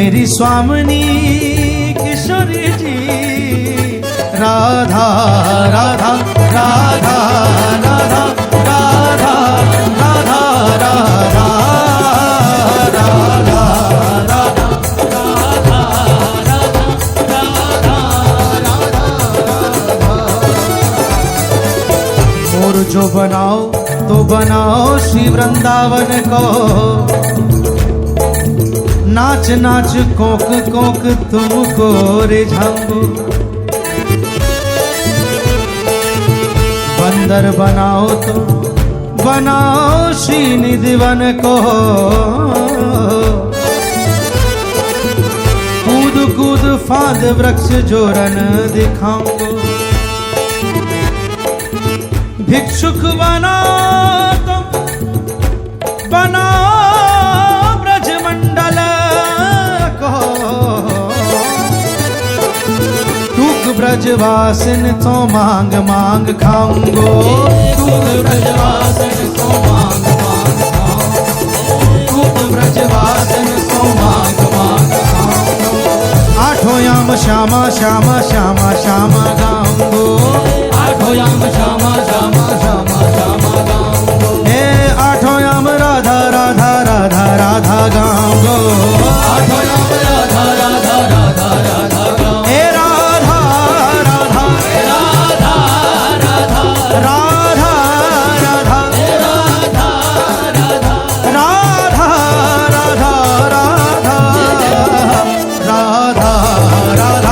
मेरी स्वामिनी किशोरी जी। राधा राधा राधा राधा राधा राधा राधा और जो बनाओ तो बनाओ श्री वृंदावन को। नाच नाच कोक कोक तुमको रिझाऊं। बंदर बनाओ तो बनाओ श्री निधिवन को। कूद कूद फांद वृक्ष जोरन दिखाऊंगो। भिक्षुक बनाओ तो बनाओ ब्रजमंडल को। टूक ब्रजवासिन तो मांग मांग खाऊंगो। टूक ब्रजवासिन तो मांग मांग खाऊं। टूक ब्रजवासिन तो मांग मांग खाऊं। आठों याम श्यामा श्यामा श्यामा श्यामा गाऊंगो। आठों याम श्यामा श्यामा श्यामा श्यामा गाऊंगो। हे आठों याम राधा राधा राधा राधा गाऊंगो। आठों याम राधा राधा राधा राधा गाऊंगो। हे राधा राधा राधा राधा राधा राधा राधा राधा राधा राधा राधा राधा राधा राधा राधा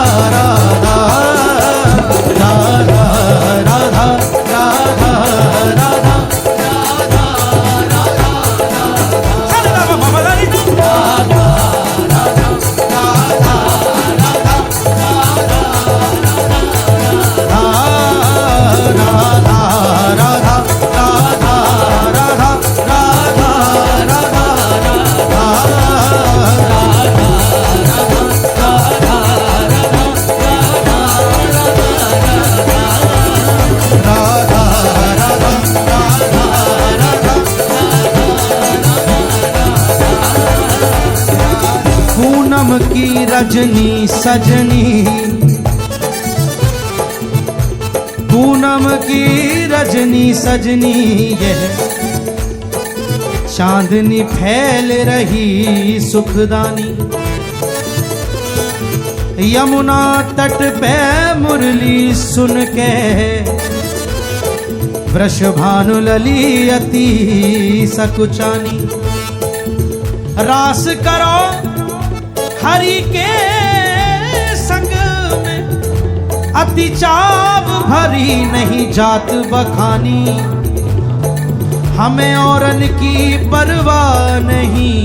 राधा राधा राधा राधा पूनम की रजनी सजनी। पूनम की रजनी सजनी यह चांदनी फैल रही सुखदानी। यमुना तट पे मुरली सुन के वृषभानु लली अति सकुचानी। रास करो हरि के संग में अति चाव भरी नहीं जात बखानी। हमें औरन की परवाह नहीं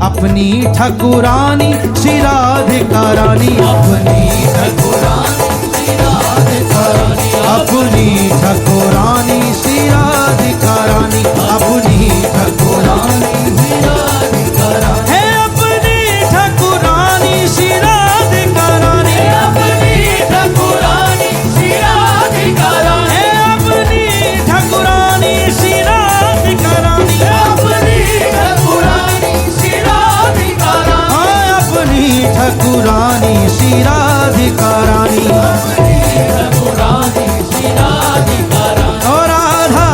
अपनी ठकुरानी श्री राधिका रानी। अपनी ठकुरानी श्री राधिका रानी। अपनी ठकुरानी श्री राधिका रानी। अपनी ठकुरानी श्री राधिका रानी। है अपनी ठकुरानी श्री राधिका रानी। अपनी ठकुरानी श्री राधिका रानी। है अपनी ठकुरानी श्री राधिका रानी। अपनी ठकुरानी श्री राधिका रानी। हाँ, अपनी ठकुरानी श्री राधिका रानी। अपनी ठकुरानी श्री राधिका रानी। ओ राधा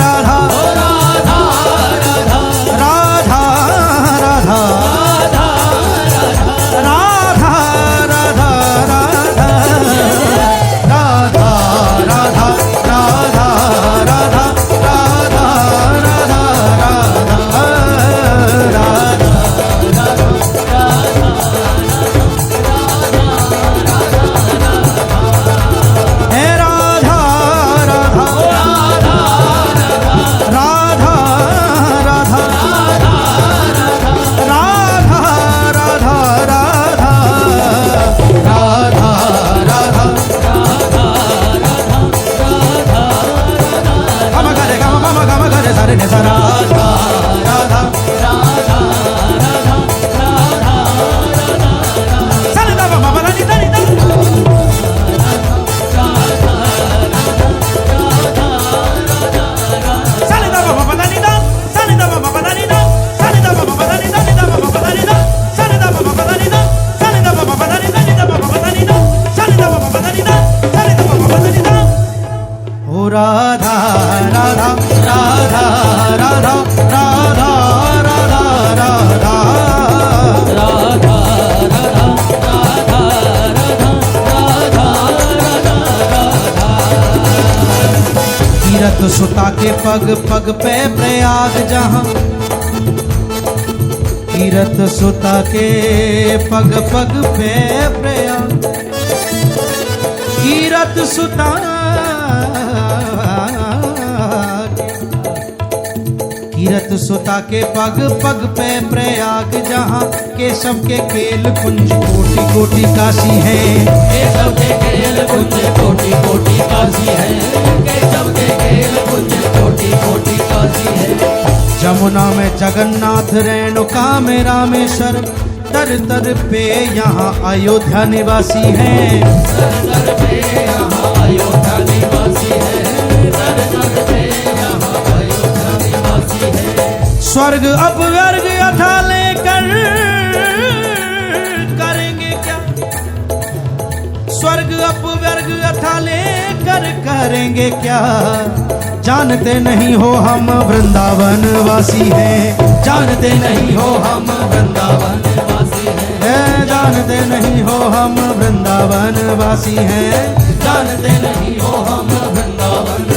राधा ओ राधा राधा कीरत सुता के पग पग पे प्रयाग जहाँ, कीरत सुता के पग पग पे प्रयाग, कीरत सुता कीरत सुता के पग पग पे प्रयाग जहाँ, केशव के खेल कुंज कोटि कोटि काशी है, केशव के खेल कुंज कोटि कोटि काशी है, केशव के खेल कुंज कोटि कोटि काशी है। जमुना में जगन्नाथ, रेणुका में रामेश्वर, तर तर पे यहाँ अयोध्या निवासी है, तर तर पे यहाँ अयोध्या निवासी है, तर तर पे यहाँ अयोध्या निवासी है। स्वर्ग अपवर्ग अथा लेकर करेंगे क्या, स्वर्ग अपवर्ग अथा लेकर करेंगे क्या, जानते नहीं हो हम वृंदावन वासी हैं, जानते नहीं हो हम वृंदावन वासी हैं, जानते नहीं हो हम वृंदावन वासी हैं, जानते नहीं हो हम वृंदावन